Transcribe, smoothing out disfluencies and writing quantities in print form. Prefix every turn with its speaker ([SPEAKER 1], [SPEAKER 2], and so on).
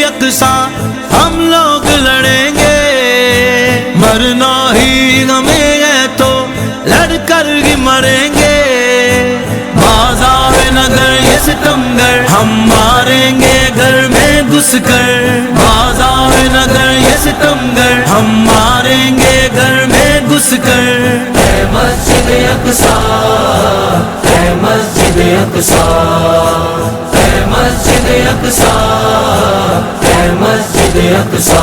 [SPEAKER 1] यकसा हम लोग लड़ेंगे, मरना ही हमें है तो लड़कर ही मरेंगे। बाजार नगर ये सितमगर हम मारेंगे घर में घुसकर, बाजार नगर ये सितमगर हम मारेंगे घर में घुसकर।
[SPEAKER 2] है मस्जिद अक़सा, है मस्जिद अक़सा, है मस्जिद अक़सा, है मस्जिद अक़सा।